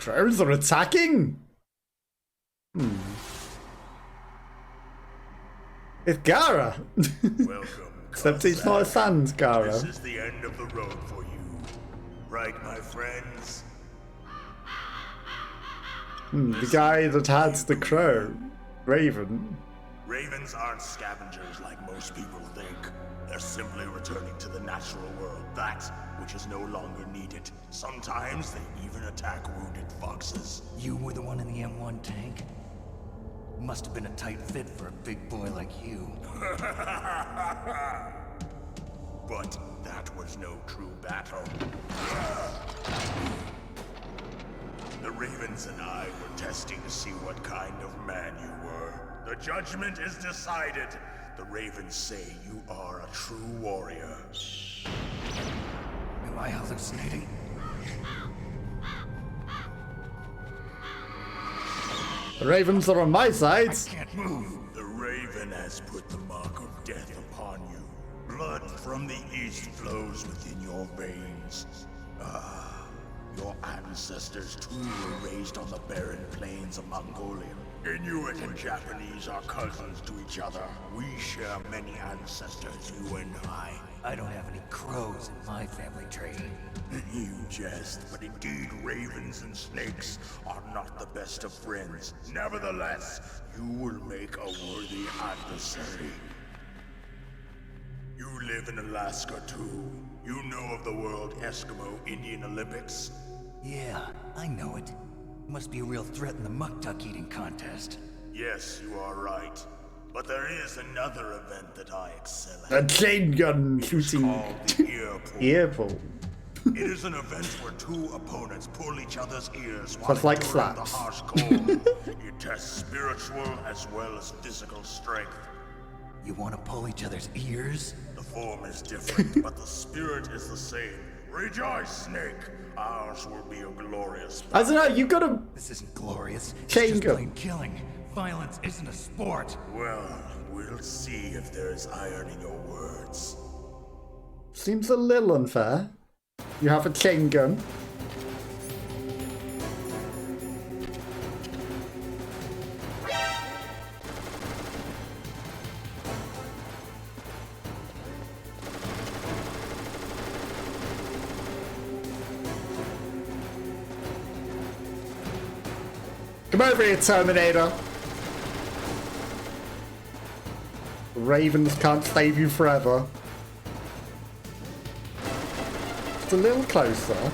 Drones are attacking? It's Gara. Welcome. Except it's not a sand Gara. This is the end of the road for you. Right, my friends? The guy that had the crow. Raven. Ravens aren't scavengers like most people think. They're simply returning to the natural world, that which is no longer needed. Sometimes they even attack wounded foxes. You were the one in the M1 tank? Must have been a tight fit for a big boy like you. But that was no true battle. The Ravens and I were testing to see what kind of man you were. The judgment is decided. The Ravens say you are a true warrior. Am I hallucinating? The Ravens are on my side. I can't move. The Raven has put the mark of death upon you. Blood from the east flows within your veins. Your ancestors too were raised on the barren plains of Mongolia. Inuit and Japanese are cousins to each other. We share many ancestors, you and I. I don't have any crows in my family tree. You jest, but indeed ravens and snakes are not the best of friends. Nevertheless, you will make a worthy adversary. You live in Alaska too. You know of the World Eskimo Indian Olympics? Yeah, I know it. Must be a real threat in the muck duck eating contest. Yes, you are right. But there is another event that I excel A at. chain gun shooting Called the ear pull. ear pull. It is an event where two opponents pull each other's ears So it's like enduring the slaps. harsh cold. It tests spiritual as well as physical strength. You want to pull each other's ears? The form is different, but the spirit is the same. Rejoice, Snake! Ours will be a glorious I don't know, you gotta... This isn't glorious. It's Chain just gun. plain killing. Violence isn't a sport. Well, we'll see if there's iron in your words. Seems a little unfair. You have a chain gun. Come over here, Terminator. The Ravens can't save you forever. It's a little closer.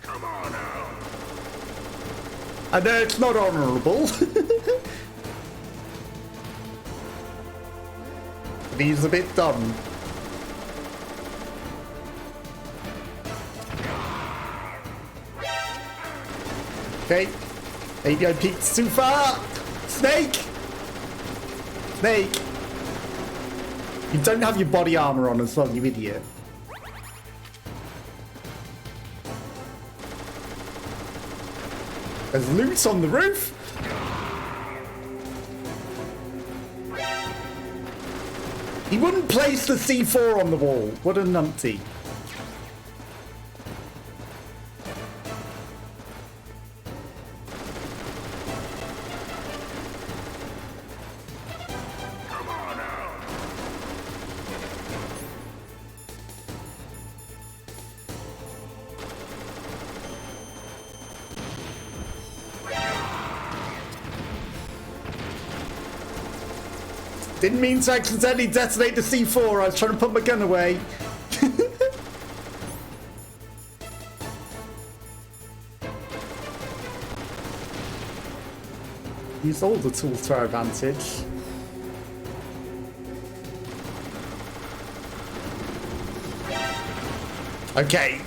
Come on now! I know it's not honourable. But he's a bit dumb. Okay. Maybe I peeked too far. Snake! Snake! You don't have your body armor on as well, you idiot. There's loot on the roof. He wouldn't place the C4 on the wall. What a numpty. Come on now! Didn't mean to accidentally detonate the C4. I was trying to put my gun away. Use all the tools to our advantage. Okay.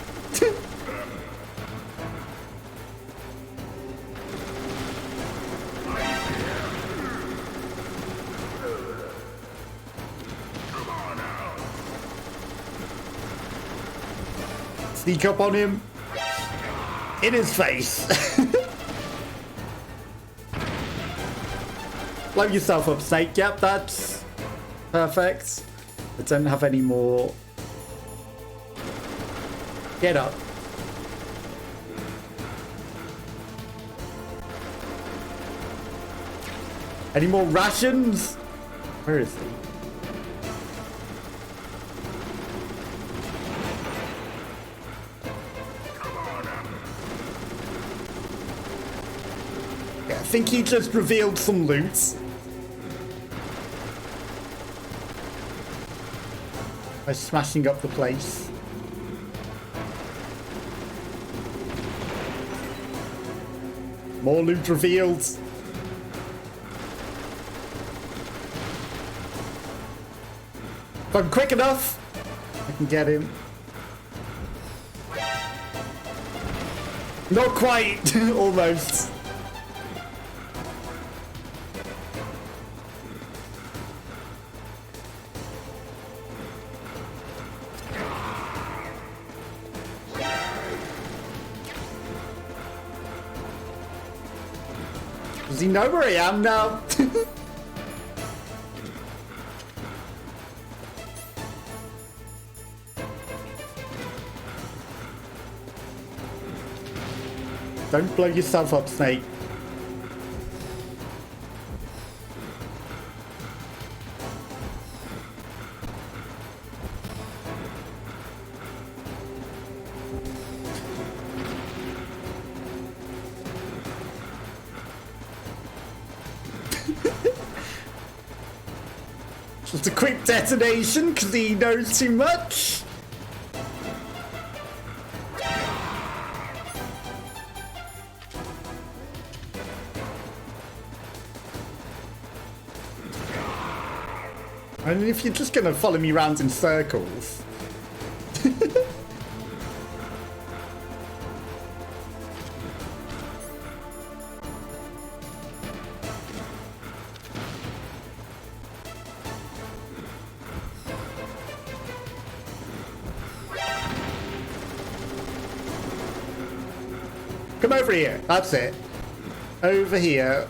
Sneak up on him. In his face. Blow yourself up, Snake. Yep, that's perfect. I don't have any more. Get up. Any more rations? Where is he? Yeah, I think he just revealed some loot. By smashing up the place. More loot revealed. If I'm quick enough, I can get him. Not quite, almost. Does he know where I am now? Don't blow yourself up, Snake. Just a quick detonation because he knows too much. And if you're just gonna follow me around in circles. Come over here. That's it. Over here.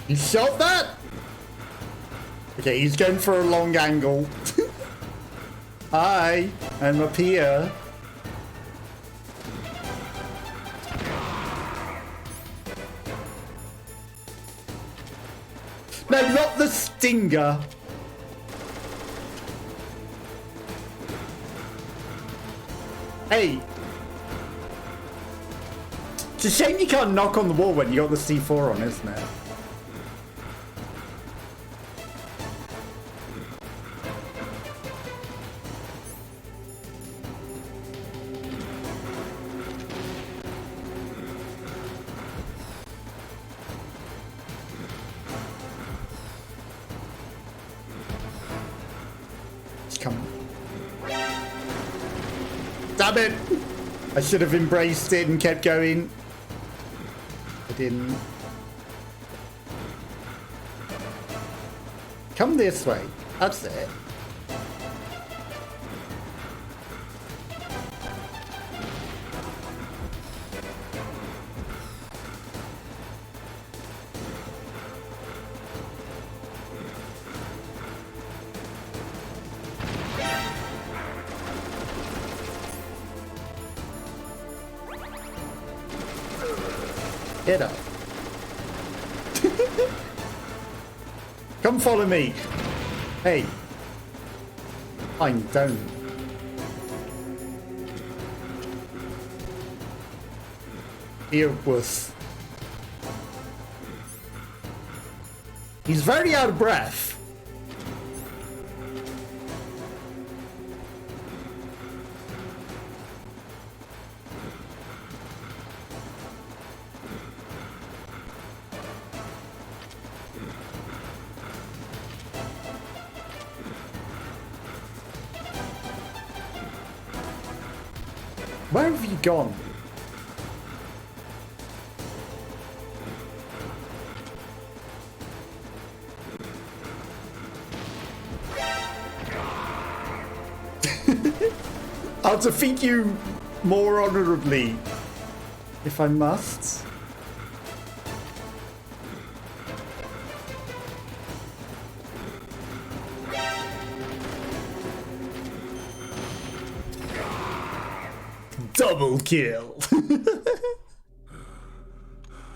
You shot that? Okay, he's going for a long angle. Hi, I'm up here. No, not the stinger. Hey. It's a shame you can't knock on the wall when you got the C4 on, isn't it? Damn it! I should have embraced it and kept going. I didn't. Come this way. That's it. Get up. Come follow me. Hey. Fine, don't. Here, wuss. He's very out of breath. Where have you gone? I'll defeat you more honorably, if I must. Double kill.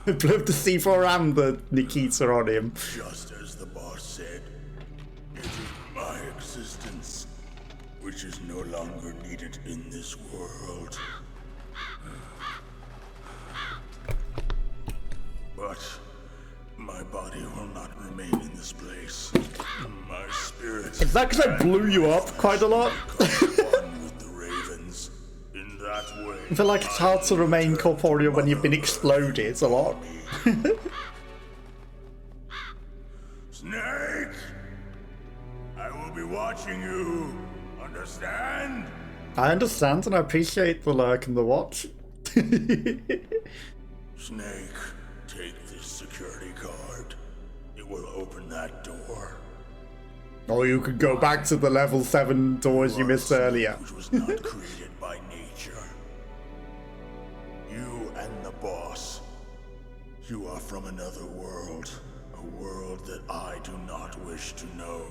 Blew the C4 and the Nikita on him. Just as the boss said, it is my existence which is no longer needed in this world. But my body will not remain in this place. My spirit. Is that because I blew you up quite a lot? one with the ravens. In that way, I feel like it's hard to remain corporeal when you've been exploded a lot. Snake! I will be watching you. Understand? I understand and I appreciate the lurk and the watch. Snake, take this security card. It will open that door. Or you could go back to the level 7 doors you missed earlier. Which was not created by nature. You and the boss. You are from another world. A world that I do not wish to know.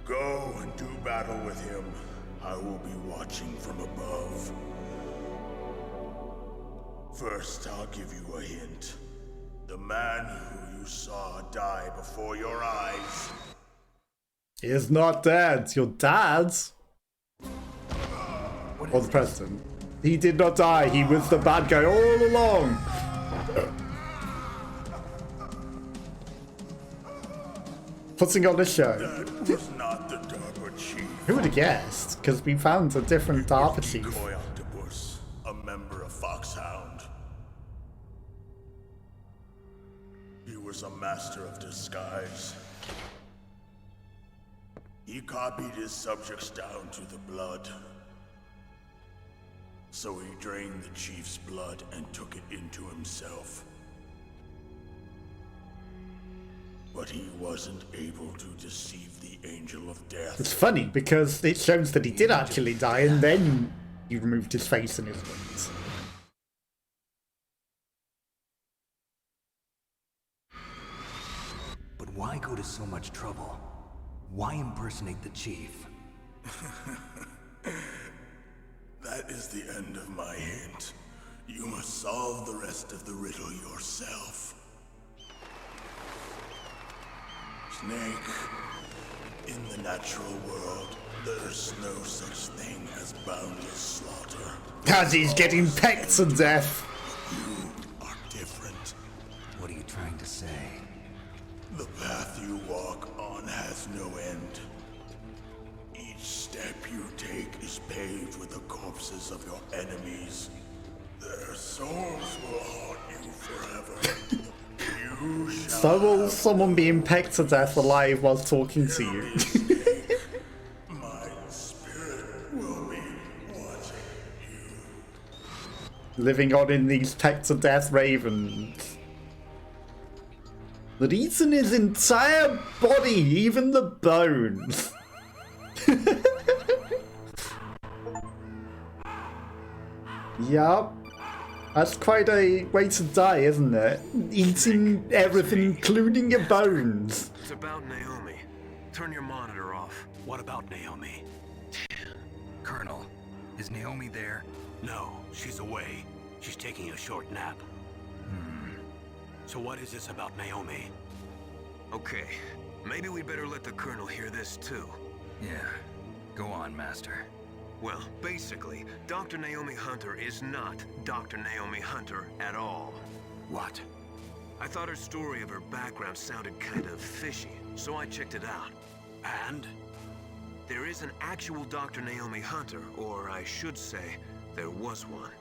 Go and do battle with him. I will be watching from above. First, I'll give you a hint. The man who you saw die before your eyes. He is not dead. Your dad? Or the president. He did not die. He was the bad guy all along. Putting on a show. That was not the DARPA chief. Who would have guessed? Because we found a different DARPA chief. Decoy Octopus, a member of Foxhound. He was a master of disguise. He copied his subjects down to the blood. So he drained the chief's blood and took it into himself. But he wasn't able to deceive the Angel of Death. It's funny because it shows that he did actually die and then he removed his face and his wings. But why go to so much trouble? Why impersonate the chief? That is the end of my hint. You must solve the rest of the riddle yourself. Snake, in the natural world, there's no such thing as boundless slaughter. As he's getting pecked to death. You are different. What are you trying to say? The path you walk on has no end. Each step you take is paved with the corpses of your enemies. Their souls will haunt you forever. You shall So will someone being pecked to death alive while talking to you. my spirit will be watching you. Living on in these pecked to death ravens. That eaten his entire body, even the bones. Yup. That's quite a way to die, isn't it? Eating everything, including your bones. It's about Naomi. Turn your monitor off. What about Naomi? Colonel, is Naomi there? No, she's away. She's taking a short nap. So what is this about Naomi? Okay, maybe we better let the Colonel hear this too. Yeah. Go on, Master. Well, basically, Dr. Naomi Hunter is not Dr. Naomi Hunter at all. What? I thought her story of her background sounded kind of fishy, so I checked it out. And? There is an actual Dr. Naomi Hunter, or I should say, there was one.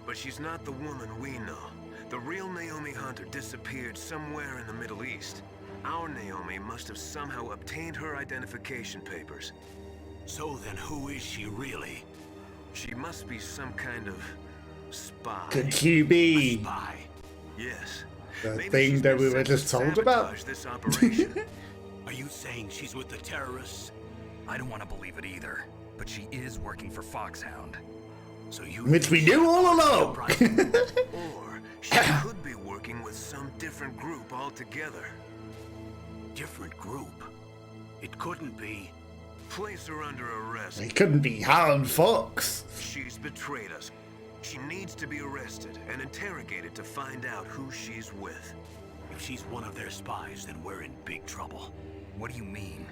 But she's not the woman we know. The real Naomi Hunter disappeared somewhere in the Middle East. Our Naomi must have somehow obtained her identification papers. So then who is she really? She must be some kind of spy. The QB. Spy. Yes. The Maybe thing she's that been we were sent to just told about. sabotage this operation. Are you saying she's with the terrorists? I don't want to believe it either. but she is working for Foxhound. So you... Which we knew all along! Or she could be working with some different group altogether. Different group? It couldn't be... Place her under arrest. It couldn't be Hound Fox. She's betrayed us. She needs to be arrested and interrogated to find out who she's with. If she's one of their spies, then we're in big trouble. What do you mean?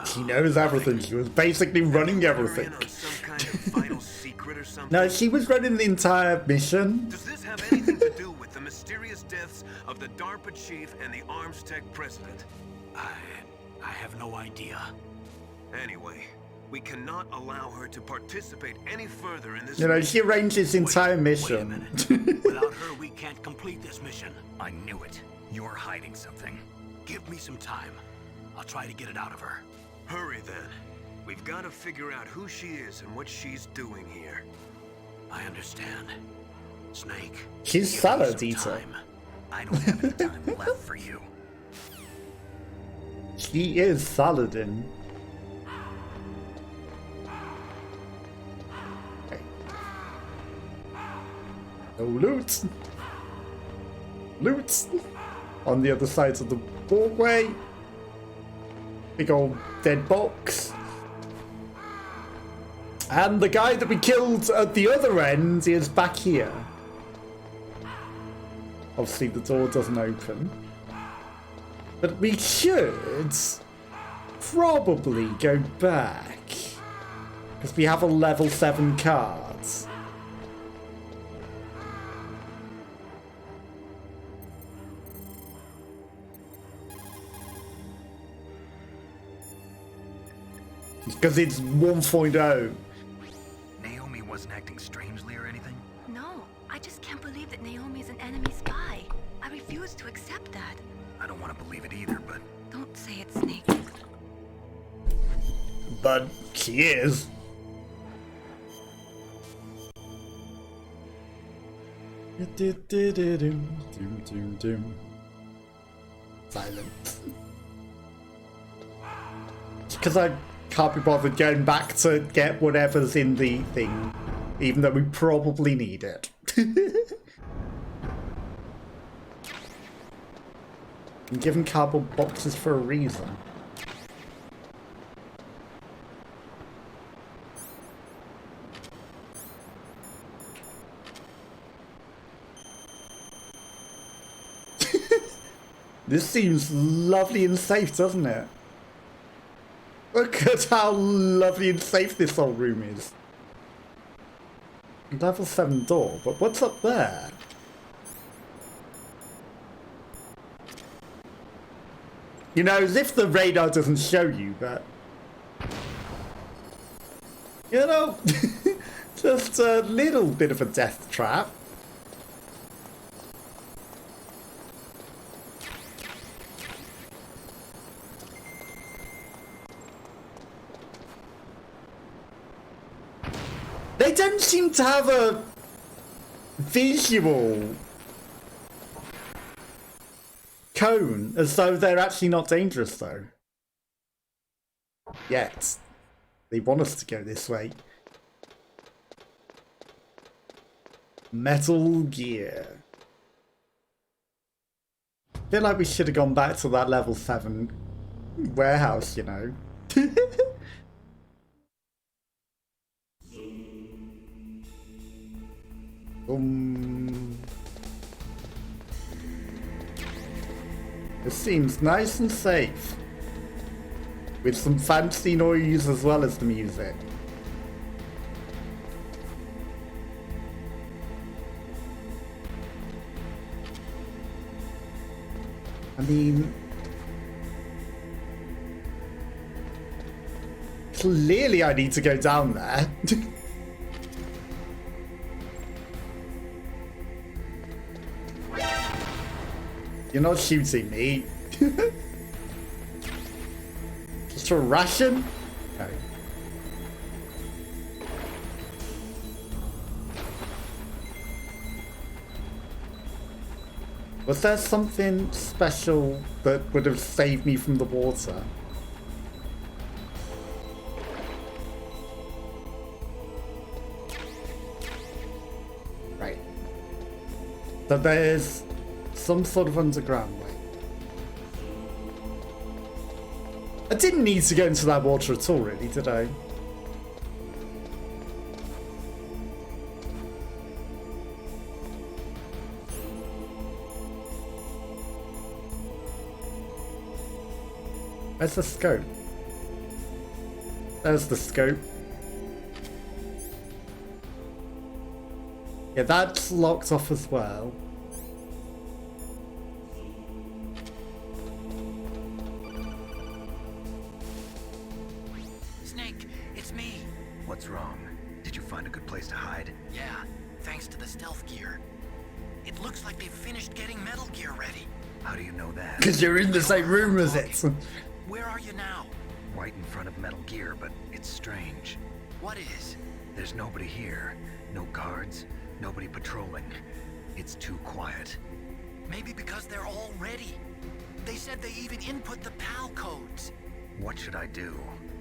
She knows everything. She was basically running everything. Her in on some kind of vital secret or something? No, she was running the entire mission. Does this have anything to do with the mysterious deaths of the DARPA chief and the Arms Tech president? I have no idea. Anyway, we cannot allow her to participate any further in this. You know, she arranged this entire Wait a mission. minute. Without her, we can't complete this mission. I knew it. You're hiding something. Give me some time. I'll try to get it out of her. Hurry then. We've got to figure out who she is and what she's doing here. I understand. Snake. She's give me salad some eater. time. I don't have any time left for you. She is Saladin. Okay. No loot. Loot. On the other side of the walkway. Big old dead box. And the guy that we killed at the other end is back here. Obviously the door doesn't open. But we should probably go back. Because we have a level 7 card. Because it's 1.0. Naomi wasn't acting strangely or anything? No, I just can't believe that Naomi's an enemy spy. I refuse to accept that. I don't want to believe it either, but... Don't say it, Snake. But she is. Silence. Because I can't be bothered going back to get whatever's in the thing, even though we probably need it. I'm given cardboard boxes for a reason. This seems lovely and safe, doesn't it? Look at how lovely and safe this whole room is. Level 7 door, but what's up there? You know, as if the radar doesn't show you, but... You know, just a little bit of a death trap. They don't seem to have a visual cone, as though they're actually not dangerous, though. Yet. They want us to go this way. Metal Gear. I feel like we should have gone back to that level 7 warehouse, you know. It seems nice and safe. With some fancy noise as well as the music. I mean... Clearly I need to go down there. You're not shooting me. Just a ration? No. Was there something special that would have saved me from the water? But there's some sort of underground way. I didn't need to go into that water at all, really, did I? Where's the scope? There's the scope. Yeah, that's locked off as well. Snake, it's me. What's wrong? Did you find a good place to hide? Yeah, thanks to the stealth gear. It looks like they've finished getting Metal Gear ready. How do you know that? Because you're in the same room as it. Where are you now? Right in front of Metal Gear, but it's strange. What is? There's nobody here. No guards, nobody patrolling. It's too quiet. Maybe because they're all ready. They said they even input the PAL codes. What should I do?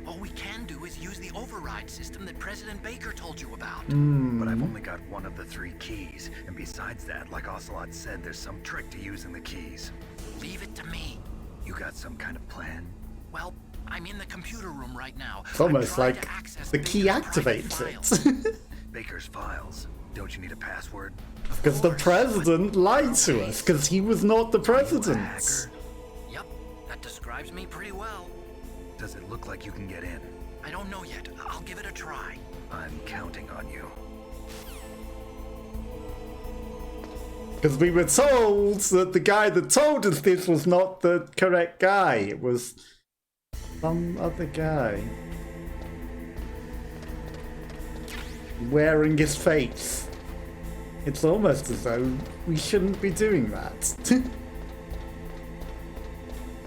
All we can do is use the override system that President Baker told you about. But I've only got one of the 3 keys, and besides that, like Ocelot said, there's some trick to using the keys. Leave it to me. You got some kind of plan? Well, I'm in the computer room right now. It's almost I'm trying like to access the key Baker's private activates files. it. Baker's files. Don't you need a password? Because the president lied to us, because he was not the Are you a president. hacker? Yep, that describes me pretty well. Does it look like you can get in? I don't know yet. I'll give it a try. I'm counting on you. Because we were told that the guy that told us this was not the correct guy. It was some other guy. Wearing his face. It's almost as though we shouldn't be doing that.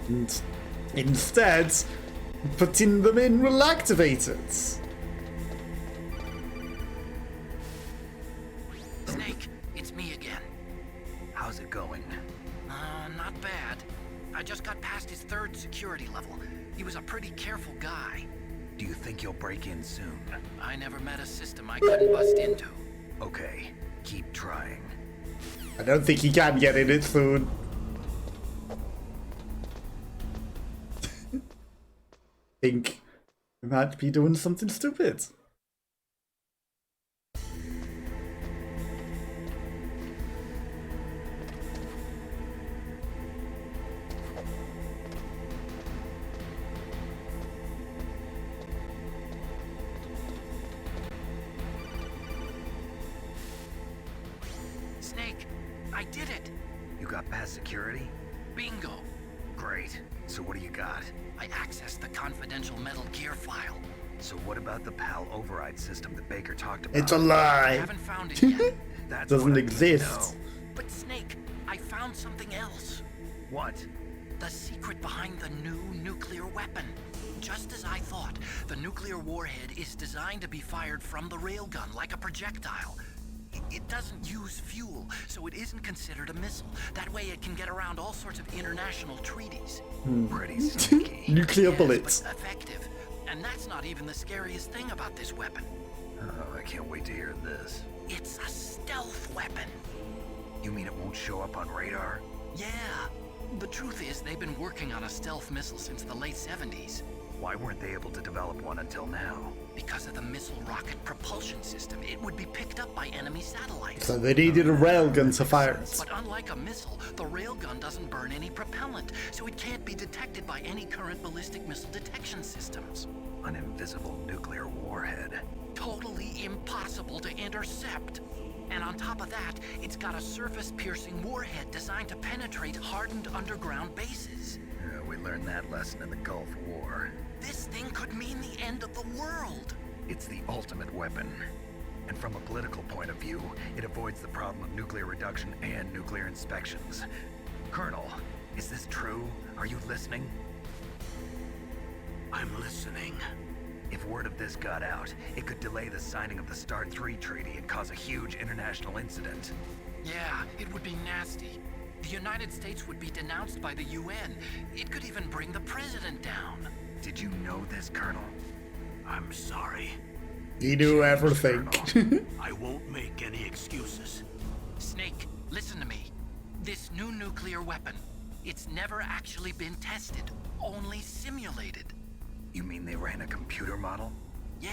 And instead, putting them in will activate it. Snake, it's me again. How's it going? Not bad. I just got past his 3rd security level. He was a pretty careful guy. Do you think you'll break in soon? I never met a system I couldn't bust into. Okay, keep trying. I don't think he can get in it soon. Think we might be doing something stupid. Snake, I did it! You got past security? Bingo! Great. So what do you got? I accessed the confidential Metal Gear file. So what about the PAL override system that Baker talked about? It's a I lie. haven't found it yet. That's Doesn't what I need to exist. know. But Snake, I found something else. What? The secret behind the new nuclear weapon. Just as I thought, the nuclear warhead is designed to be fired from the railgun like a projectile. It doesn't use fuel, so it isn't considered a missile. That way it can get around all sorts of international treaties. Pretty sneaky. Nuclear Yes, bullets. but effective. And that's not even the scariest thing about this weapon. Oh, I can't wait to hear this. It's a stealth weapon. You mean it won't show up on radar? Yeah. The truth is, they've been working on a stealth missile since the late 70s. Why weren't they able to develop one until now? Because of the missile rocket propulsion system, it would be picked up by enemy satellites. So they needed a railgun to fire it. But unlike a missile, the railgun doesn't burn any propellant, so it can't be detected by any current ballistic missile detection systems. An invisible nuclear warhead. Totally impossible to intercept. And on top of that, it's got a surface-piercing warhead designed to penetrate hardened underground bases. We learned that lesson in the Gulf War. This thing could mean the end of the world. It's the ultimate weapon. And from a political point of view, it avoids the problem of nuclear reduction and nuclear inspections. Colonel, is this true? Are you listening? I'm listening. If word of this got out, it could delay the signing of the START 3 treaty and cause a huge international incident. Yeah, it would be nasty. The United States would be denounced by the UN. It could even bring the president down. Did you know this, Colonel? I'm sorry. He knew everything. I won't make any excuses. Snake, Listen to me. This new nuclear weapon, it's never actually been tested, only simulated. You mean they ran a computer model? Yeah.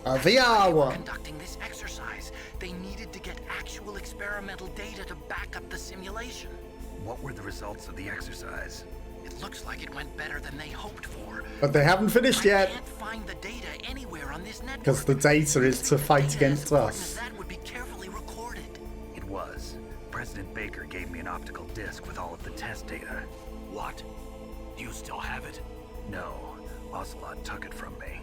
A That's why VR they were one. conducting this exercise. They needed to get actual experimental data to back up the simulation. What were the results of the exercise? It looks like it went better than they hoped for. But they haven't finished I yet. can't find the data anywhere on this network. Because the data is to fight Data against as important as us. that would be carefully recorded. It was. President Baker gave me an optical disc with all of the test data. What? Do you still have it? No, Ocelot took it from me.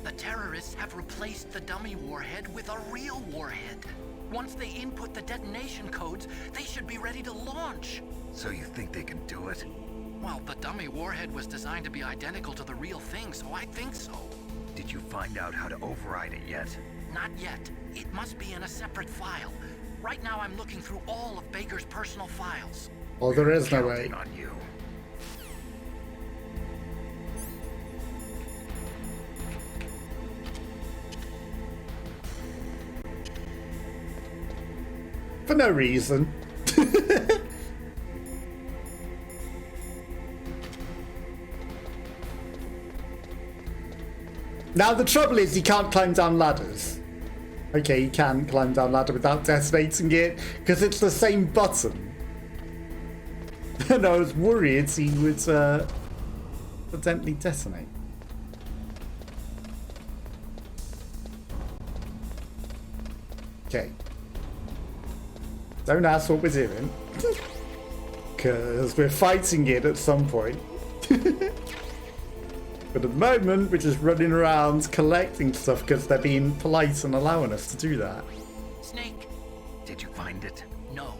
The terrorists have replaced the dummy warhead with a real warhead. Once they input the detonation codes, they should be ready to launch. So you think they can do it? Well, the dummy warhead was designed to be identical to the real thing, so I think so. Did you find out how to override it yet? Not yet. It must be in a separate file. Right now I'm looking through all of Baker's personal files. Oh, there is no way. Counting on you. For no reason. Now the trouble is he can't climb down ladders. Okay, he can climb down ladder without detonating it, because it's the same button. And I was worried he would potentially detonate. Okay. Don't ask what we're doing. Because we're fighting it at some point. But at the moment, we're just running around collecting stuff because they're being polite and allowing us to do that. Snake? Did you find it? No.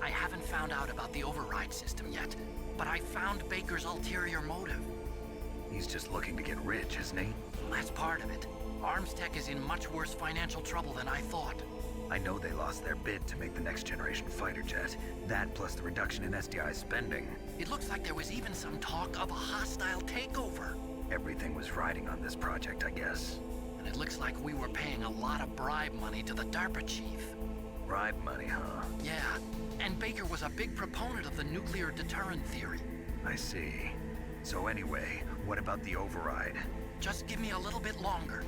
I haven't found out about the override system yet. But I found Baker's ulterior motive. He's just looking to get rich, isn't he? That's part of it. Arms Tech is in much worse financial trouble than I thought. I know they lost their bid to make the next generation fighter jet. That plus the reduction in SDI spending. It looks like there was even some talk of a hostile takeover. Everything was riding on this project, I guess. And it looks like we were paying a lot of bribe money to the DARPA chief. Bribe money, huh? Yeah, and Baker was a big proponent of the nuclear deterrent theory. I see. So anyway, what about the override? Just give me a little bit longer.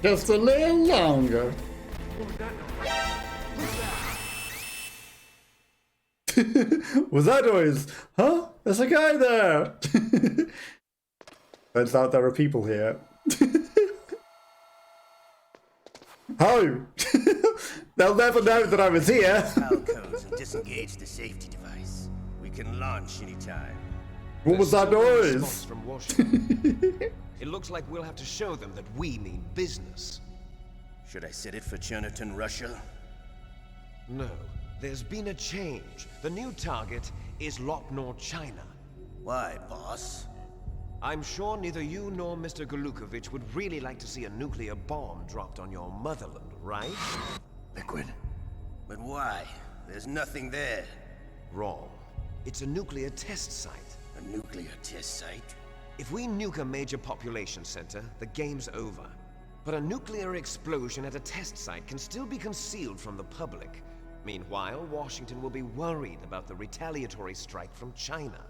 Just a little longer. Was that noise? Huh? There's a guy there. Turns out there are people here. Oh! They'll never know that I was here. File codes and disengage the safety device. We can launch anytime. What was that Response noise? from Washington. It looks like we'll have to show them that we mean business. Should I set it for Cherniton, Russia? No, there's been a change. The new target is Lopnor, China. Why, boss? I'm sure neither you nor Mr. Golukovich would really like to see a nuclear bomb dropped on your motherland, right? Liquid. But why? There's nothing there. Wrong. It's a nuclear test site. A nuclear test site? If we nuke a major population center, the game's over. But a nuclear explosion at a test site can still be concealed from the public. Meanwhile, Washington will be worried about the retaliatory strike from China.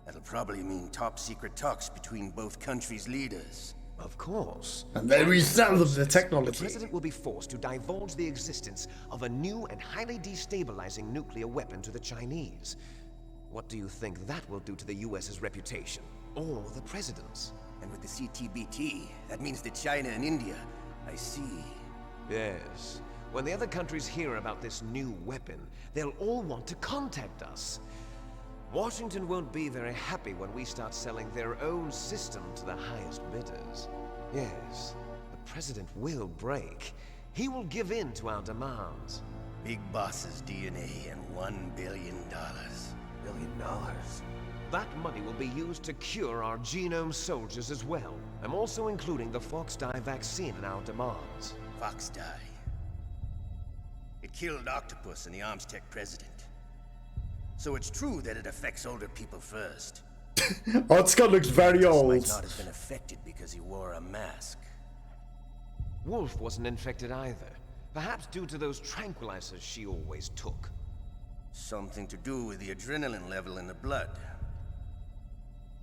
That'll probably mean top-secret talks between both countries' leaders. Of course. And then we sell them the The technology. president will be forced to divulge the existence of a new and highly destabilizing nuclear weapon to the Chinese. What do you think that will do to the US's reputation? Or the president's? And with the CTBT, that means that China and India. I see. Yes. When the other countries hear about this new weapon, they'll all want to contact us. Washington won't be very happy when we start selling their own system to the highest bidders. Yes, the president will break. He will give in to our demands. Big boss's DNA and $1 billion. $1 billion? That money will be used to cure our genome soldiers as well. I'm also including the Fox-Die vaccine in our demands. Fox-Die. It killed Octopus and the Arms Tech president. So it's true that it affects older people first. Oh, Scott looks very Just old. might not have been affected because he wore a mask. Wolf wasn't infected either. Perhaps due to those tranquilizers she always took. Something to do with the adrenaline level in the blood.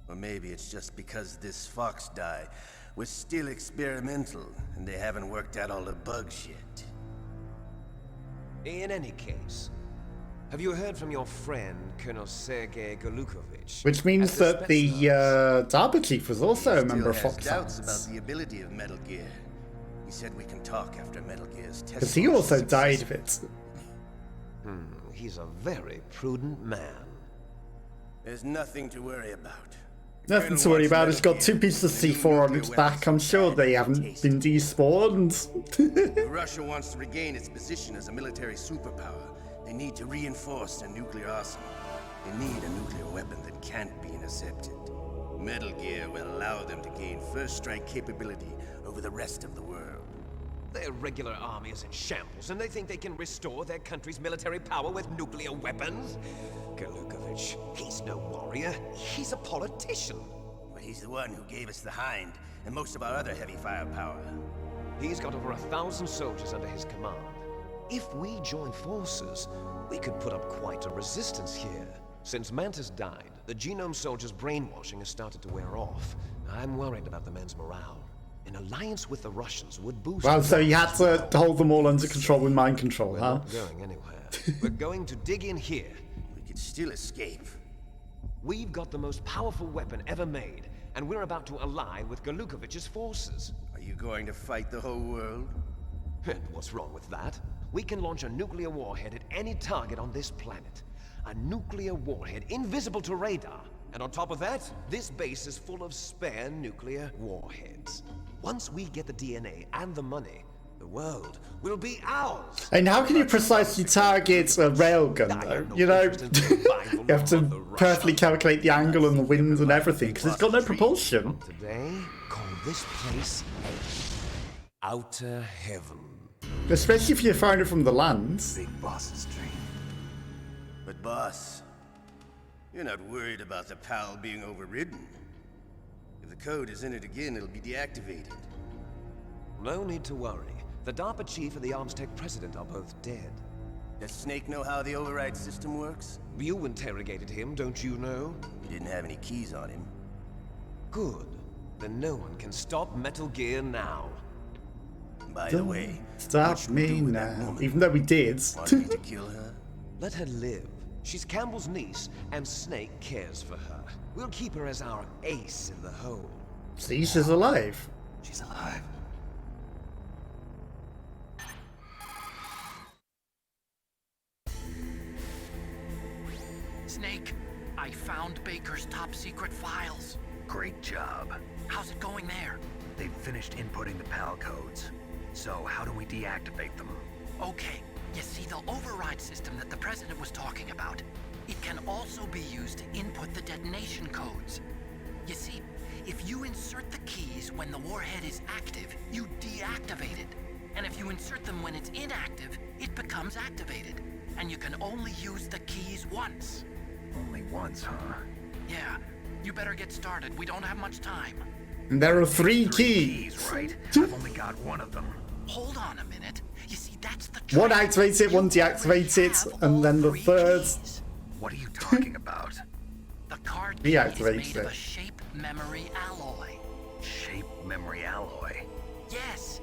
Or maybe it's just because this fox dye was still experimental and they haven't worked out all the bugs yet. In any case, have you heard from your friend, Colonel Sergei Golukovich? Which means that the Darba Chief was also a member of Fox doubts about Hounds. the ability of Metal Gear. He said we can talk after Metal Gear's test. Because he also died of it. He's a very prudent man. There's nothing to worry about. Nothing to worry about. It's got 2 pieces of C4 on its back. I'm sure they haven't been despawned. If Russia wants to regain its position as a military superpower, they need to reinforce their nuclear arsenal. They need a nuclear weapon that can't be intercepted. Metal Gear will allow them to gain first strike capability over the rest of the world. Their regular army is in shambles, and they think they can restore their country's military power with nuclear weapons? Golukovich, he's no warrior. He's a politician. But he's the one who gave us the Hind and most of our other heavy firepower. He's got over 1,000 soldiers under his command. If we join forces, we could put up quite a resistance here. Since Mantis died, the Genome Soldiers' brainwashing has started to wear off. I'm worried about the men's morale. An alliance with the Russians would boost... Well, so you had to hold them all under control with mind control, We're huh? not going anywhere. We're going to dig in here. We could still escape. We've got the most powerful weapon ever made, and we're about to ally with Golukovich's forces. Are you going to fight the whole world? And what's wrong with that? We can launch a nuclear warhead at any target on this planet. A nuclear warhead invisible to radar. And on top of that, this base is full of spare nuclear warheads. Once we get the DNA and the money, the world will be ours. And how can you precisely target a railgun, though? You know, you have to perfectly calculate the angle and the wind and everything, because it's got no propulsion. Today, call this place Outer Heaven. Especially if you're firing it from the land. Big boss's dream. But boss, you're not worried about the PAL being overridden. If the code is in it again, it'll be deactivated. No need to worry. The DARPA chief and the ArmsTech president are both dead. Does Snake know how the override system works? You interrogated him, don't you know? He didn't have any keys on him. Good. Then no one can stop Metal Gear now. By the way, Stop what should we me do with that now. woman? Even though we did. Want me to kill her? Let her live. She's Campbell's niece, and Snake cares for her. We'll keep her as our ace in the hole. See, she's alive. She's alive. Snake, I found Baker's top secret files. Great job. How's it going there? They've finished inputting the PAL codes. So how do we deactivate them? Okay, you see the override system that the president was talking about. It can also be used to input the detonation codes. You see, if you insert the keys when the warhead is active, you deactivate it. And if you insert them when it's inactive, it becomes activated. And you can only use the keys once. Only once, huh? Yeah, you better get started. We don't have much time. And there are 3 keys. Keys, right? I've only got one of them. Hold on a minute. You see, that's the One trick. activates it, one You deactivates it, already have and all then the 3 third. keys. What are you talking about? The card key is Deactivates made of it. a shape memory alloy. Shape memory alloy. Yes,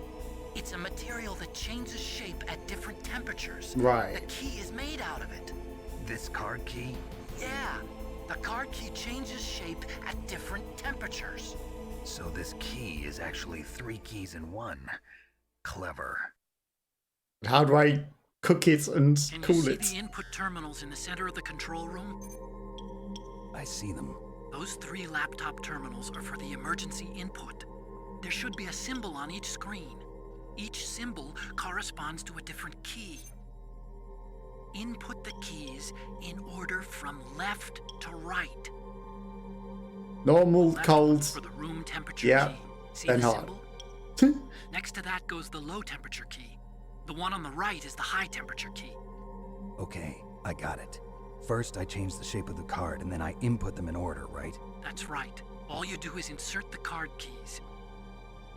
it's a material that changes shape at different temperatures. Right. The key is made out of it. This card key? Yeah, the card key changes shape at different temperatures. So this key is actually 3 keys in one. Clever. How do I cook it and Can you cool see it? the input terminals in the center of the control room? I see them. Those 3 laptop terminals are for the emergency input. There should be a symbol on each screen. Each symbol corresponds to a different key. Input the keys in order from left to right. Normal, Left cold. for the room temperature Yeah, key. See then the hot. symbol? Next to that goes the low temperature key. The one on the right is the high temperature key. Okay, I got it. First, I change the shape of the card, and then I input them in order, right? That's right. All you do is insert the card keys.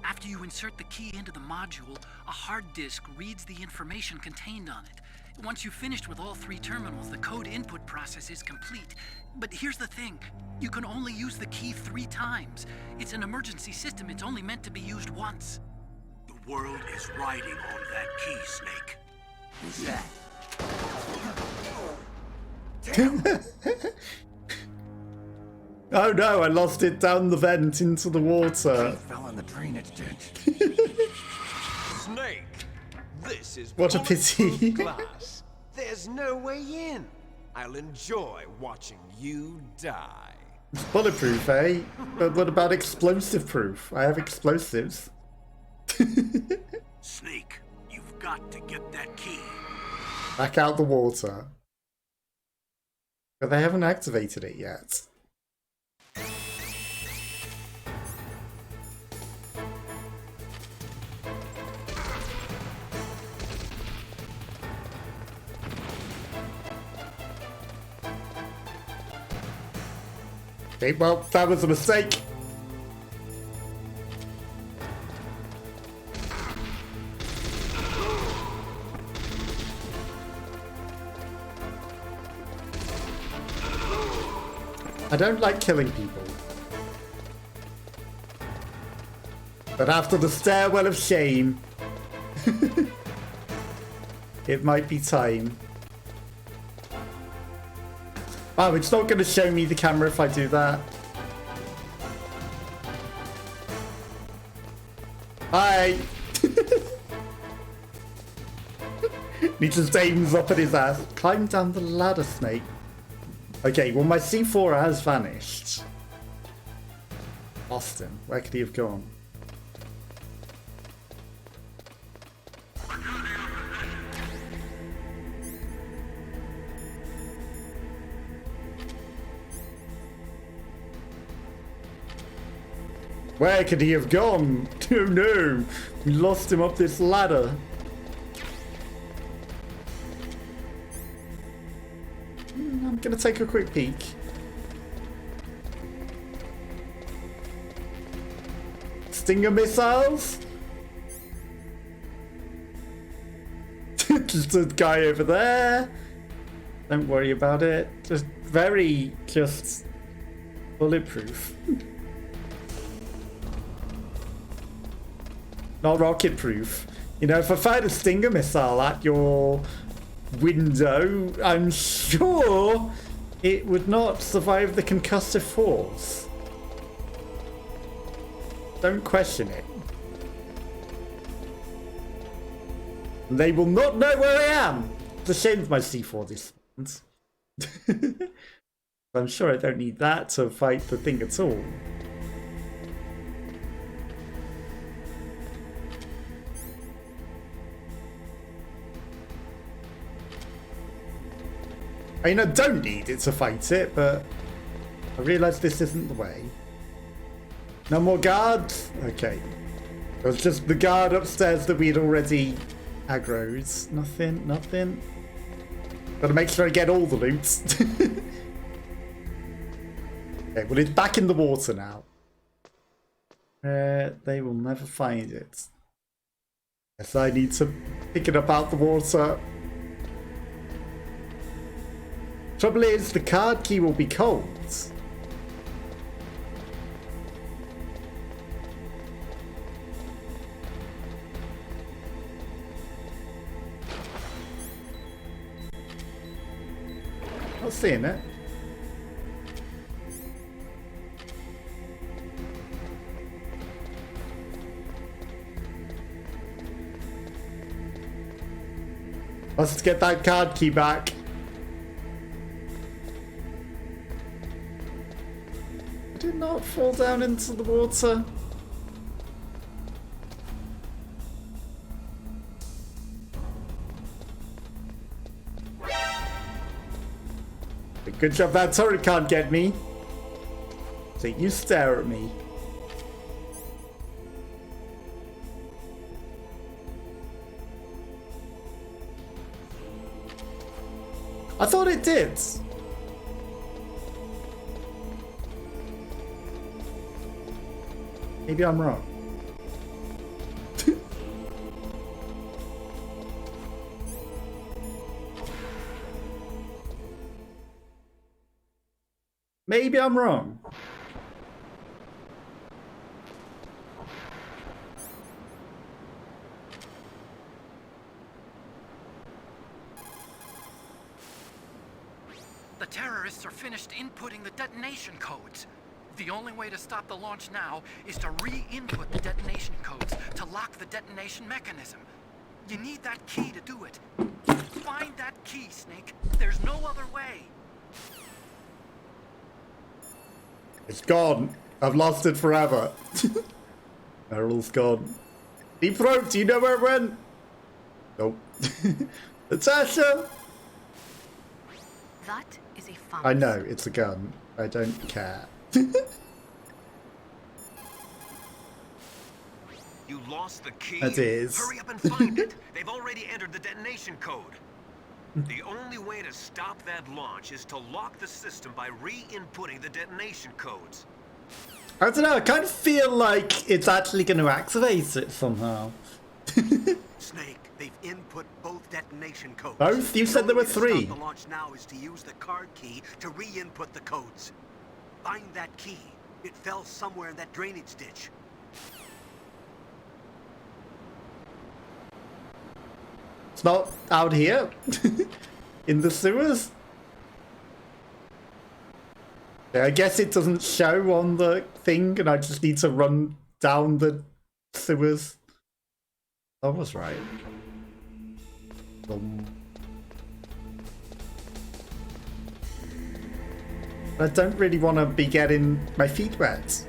After you insert the key into the module, a hard disk reads the information contained on it. Once you've finished with all 3 terminals, the code input process is complete. But here's the thing. You can only use the key 3 times. It's an emergency system. It's only meant to be used once. The world is riding on that key, Snake. Who's that? Oh no, I lost it down the vent into the water. Fell on the drainage ditch. Snake, this is What a pity. bulletproof glass. There's no way in. I'll enjoy watching you die. It's bulletproof, eh? But what about explosive proof? I have explosives. Snake, you've got to get that key. Back out the water. But they haven't activated it yet. Okay, well, that was a mistake. I don't like killing people. But after the stairwell of shame, it might be time. Oh, it's not going to show me the camera if I do that. Hi! He just aims up at his ass. Climb down the ladder, Snake. Okay, well my C4 has vanished. Austin, where could he have gone? Where could he have gone? Oh no, we lost him up this ladder. I'm gonna take a quick peek. Stinger missiles? Just a guy over there. Don't worry about it. Just bulletproof. Not rocket proof. You know, if I fired a Stinger missile at your window, I'm sure it would not survive the concussive force. Don't question it. They will not know where I am. It's a shame my C4 distance. I'm sure I don't need that to fight the thing at all. I mean, I don't need it to fight it, but I realise this isn't the way. No more guards? Okay. It was just the guard upstairs that we'd already aggroed. Nothing. Gotta make sure I get all the loot. Okay, well it's back in the water now. They will never find it. Yes, I need to pick it up out the water. Trouble is, the card key will be cold. Not seeing it. Let's get that card key back. Did not fall down into the water. Good job, that turret can't get me. So you stare at me. I thought it did. Maybe I'm wrong. Maybe I'm wrong. The terrorists are finished inputting the detonation codes. The only way to stop the launch now is to re-input the detonation codes to lock the detonation mechanism. You need that key to do it. Find that key, Snake. There's no other way. It's gone. I've lost it forever. Meryl's gone. Deep Throat, do you know where it went? Nope. Natasha! That is a fun. I know, it's a gun. I don't care. You lost the key? That is. Hurry up and find it. They've already entered the detonation code. The only way to stop that launch is to lock the system by re-inputting the detonation codes. I don't know, I kind of feel like it's actually going to activate it somehow. Snake, they've input both detonation codes. Both? You said there were 3. The only way to stop the launch now is to use the card key to re-input the codes. Find that key. It fell somewhere in that drainage ditch. It's not out here? In the sewers? Yeah, I guess it doesn't show on the thing and I just need to run down the sewers. I was right. I don't really want to be getting my feet wet.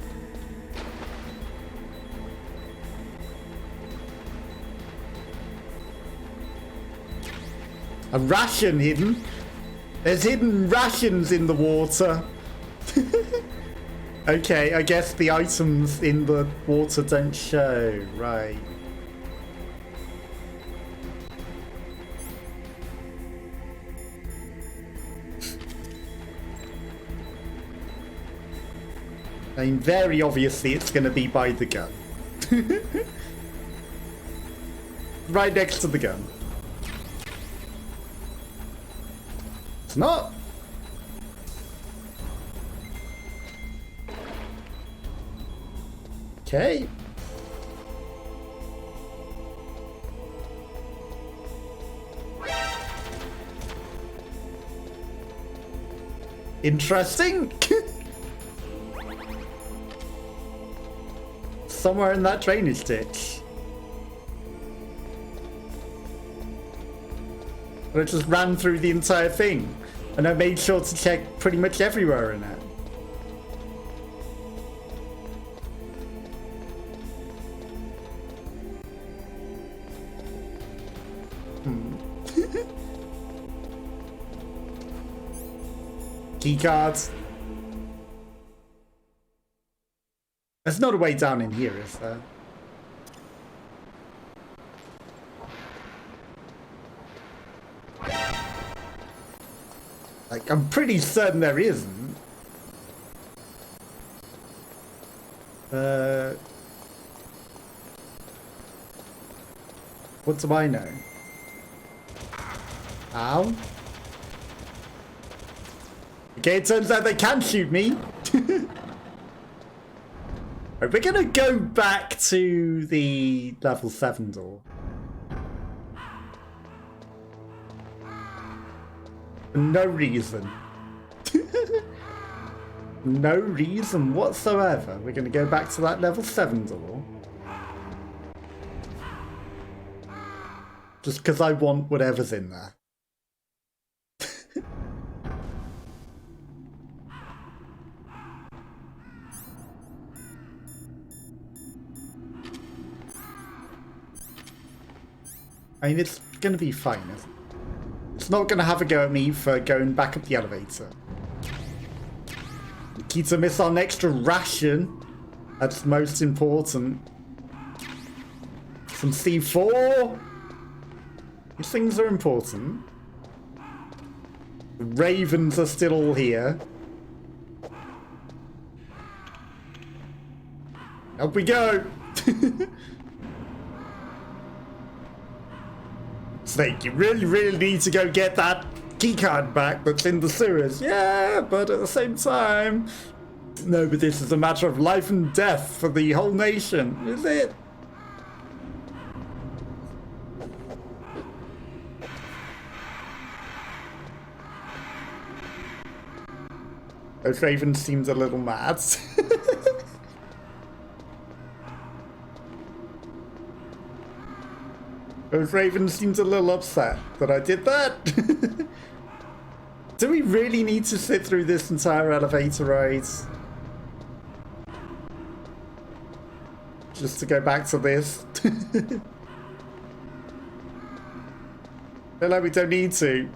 A ration hidden? There's hidden rations in the water. Okay, I guess the items in the water don't show, right. I mean, very obviously it's going to be by the gun. Right next to the gun. It's not. Okay. Interesting. Somewhere in that drainage ditch. But I just ran through the entire thing. And I made sure to check pretty much everywhere in it. Key cards. There's not a way down in here, is there? Like, I'm pretty certain there isn't. What do I know? Ow. Okay, it turns out they can shoot me. Right, we're gonna go back to the level 7 door. For no reason. No reason whatsoever. We're gonna go back to that level 7 door. Just because I want whatever's in there. I mean, it's going to be fine, isn't it? It's not going to have a go at me for going back up the elevator. Key to miss our extra ration. That's most important. Some C4. These things are important. The ravens are still all here. Up we go. Snake, you really need to go get that keycard back that's in the sewers. Yeah, but at the same time, no, but this is a matter of life and death for the whole nation, is it? Those ravens seemed a little mad. Those ravens seemed a little upset that I did that. Do we really need to sit through this entire elevator ride? Just to go back to this? Feel like we don't need to.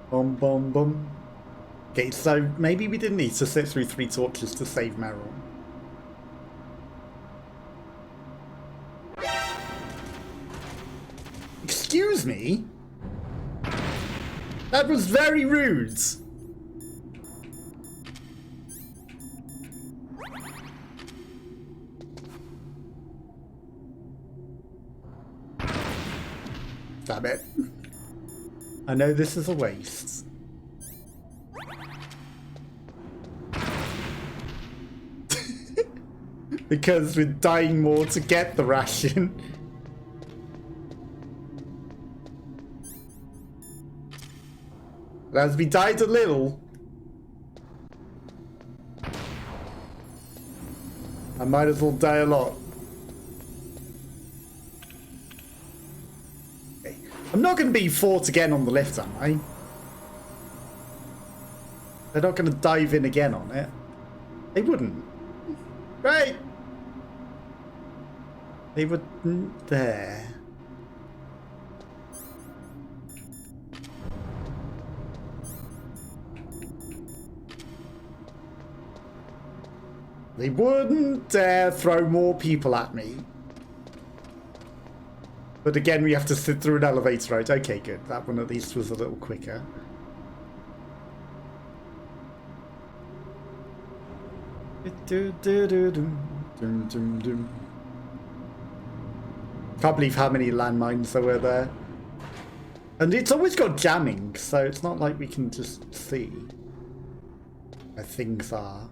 Bum bum bum. Okay, so maybe we didn't need to sit through 3 torches to save Meryl. Excuse me? That was very rude. Damn it. I know this is a waste. Because we're dying more to get the ration. As we died a little, I might as well die a lot. Okay. I'm not going to be fought again on the lift, am I? They're not going to dive in again on it. They wouldn't. Right? They wouldn't there. They wouldn't dare throw more people at me. But again, we have to sit through an elevator ride. Okay, good. That one at least was a little quicker. Can't believe how many landmines there were there. And it's always got jamming, so it's not like we can just see where things are.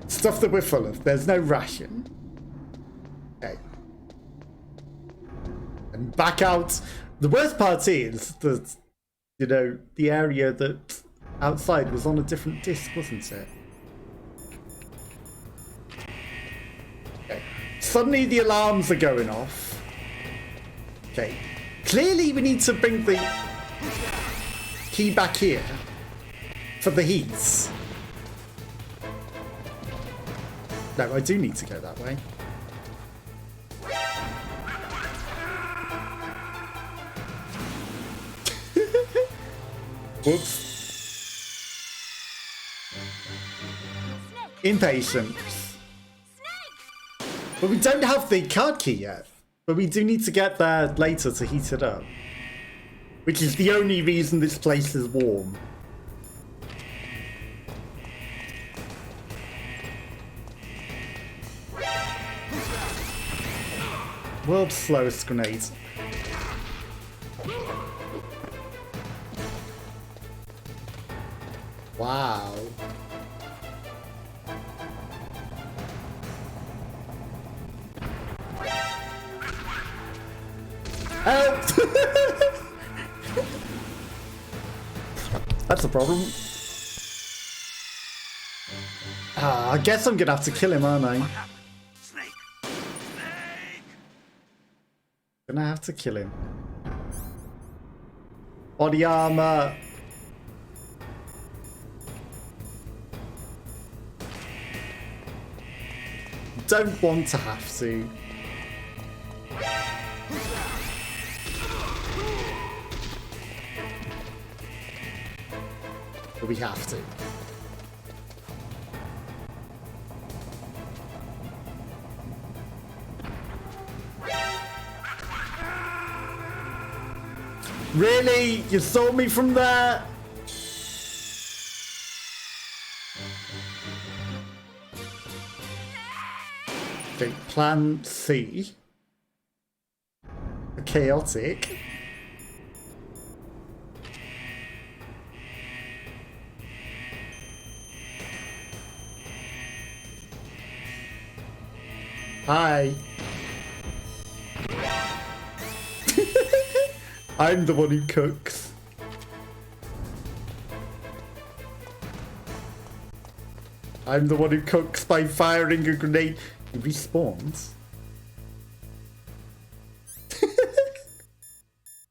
Stuff that we're full of. There's no ration. Okay. And back out. The worst part is that, you know, the area that outside was on a different disc, wasn't it? Okay. Suddenly the alarms are going off. Okay. Clearly we need to bring the key back here for the heats. No, I do need to go that way. Whoops. Impatient. But we don't have the card key yet. But we do need to get there later to heat it up. Which is the only reason this place is warm. World's slowest grenade. Wow. Help! That's a problem. I guess I'm gonna have to kill him, aren't I? Gonna have to kill him. Body armor. Don't want to have to. But we have to. Really? You saw me from there? Okay, plan C. Chaotic. Hi. I'm the one who cooks. I'm the one who cooks by firing a grenade. He respawns.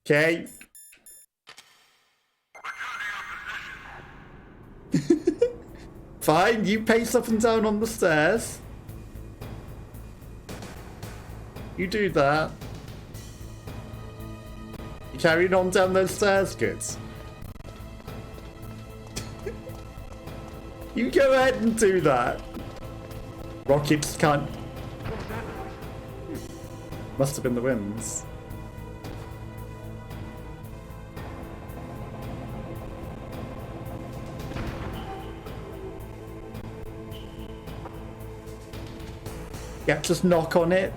Okay. Fine, you pace up and down on the stairs. You do that. You carrying on down those stairs, good. You go ahead and do that. Rockets can't... Must have been the winds. Yeah, just knock on it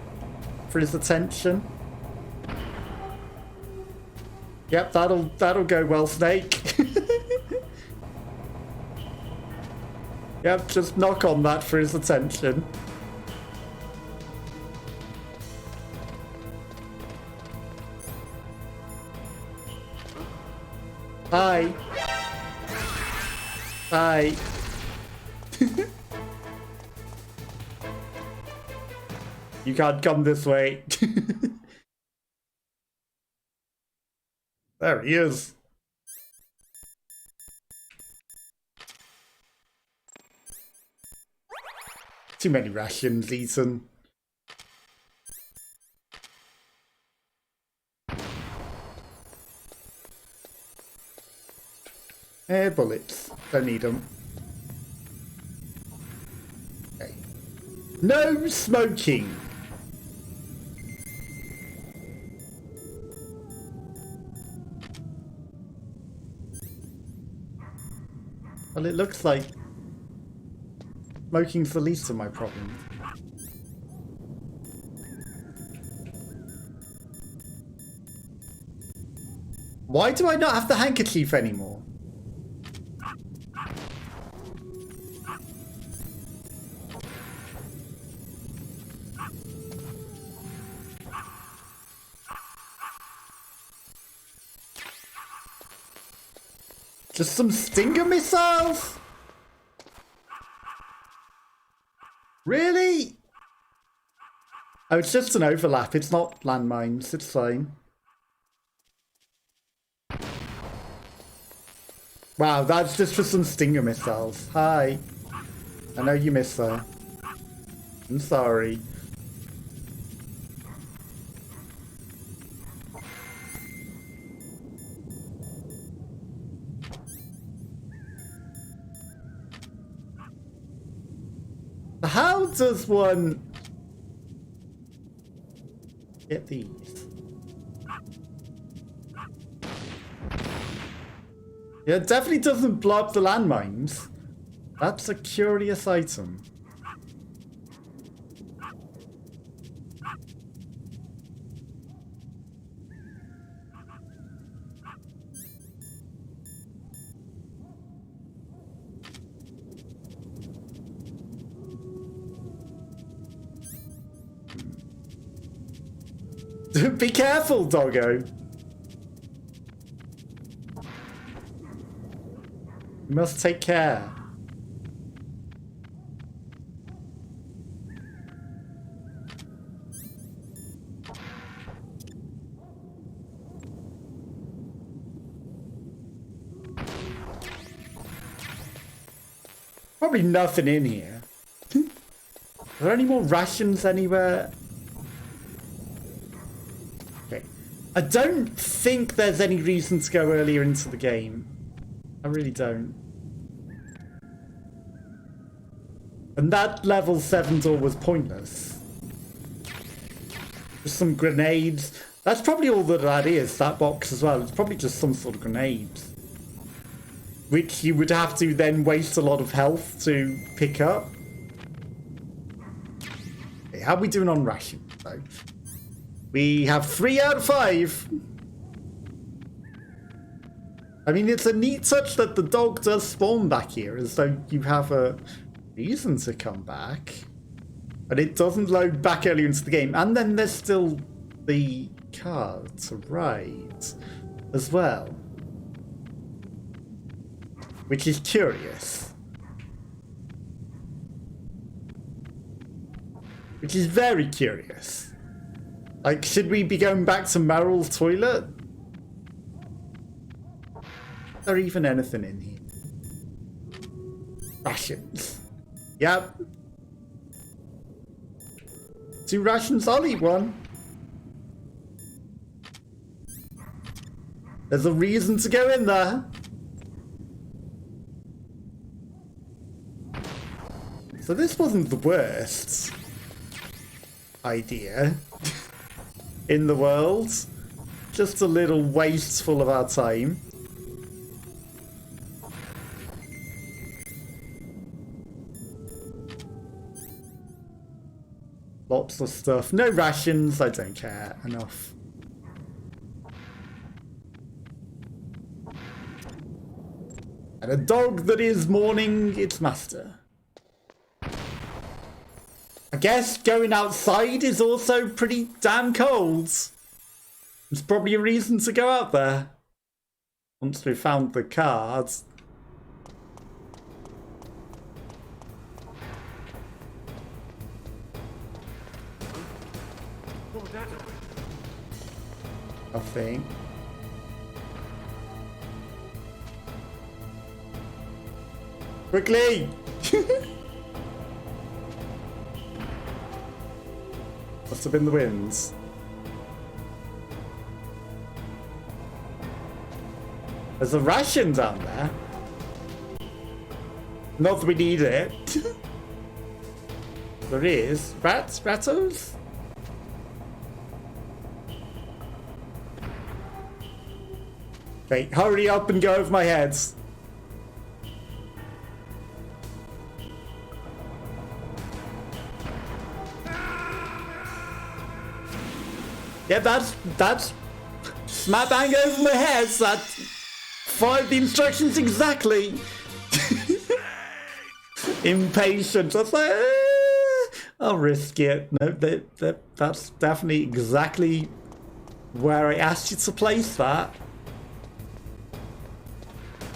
for his attention. Yep, that'll go well, Snake. Yep, just knock on that for his attention. Hi. Hi. You can't come this way. There he is. Too many rations eaten. Air bullets. Don't need them. Okay. No smoking. Well, it looks like smoking's the least of my problems. Why do I not have the handkerchief anymore? Just some stinger missiles? Really? Oh, it's just an overlap. It's not landmines. It's fine. Wow, that's just for some stinger missiles. Hi. I know you miss her. I'm sorry. How does one get these? Yeah, it definitely doesn't blow up the landmines. That's a curious item. Be careful, doggo. You must take care. Probably nothing in here. Are there any more rations anywhere? Okay. I don't think there's any reason to go earlier into the game. I really don't. And that level 7 door was pointless. Just some grenades. That's probably all that is, that box as well. It's probably just some sort of grenades. Which you would have to then waste a lot of health to pick up. Okay, how are we doing on rations, though? We have 3 out of 5. I mean, it's a neat touch that the dog does spawn back here, as though you have a reason to come back. But it doesn't load back earlier into the game. And then there's still the car to ride as well. Which is curious. Which is very curious. Like, should we be going back to Meryl's toilet? Is there even anything in here? Rations. Yep. 2 rations, I'll eat 1. There's a reason to go in there. So this wasn't the worst idea in the world. Just a little wasteful of our time. Lots of stuff. No rations, I don't care. Enough. And a dog that is mourning its master. I guess going outside is also pretty damn cold. There's probably a reason to go out there. Once we found the cards. Nothing. Quickly! Must have been the winds. There's a ration down there. Not that we need it. There is. Ratos? Okay, hurry up and go over my head. Yeah, that's smack bang over my head. That followed the instructions exactly. Impatient. I was like, I'll risk it. No, that's definitely exactly where I asked you to place that.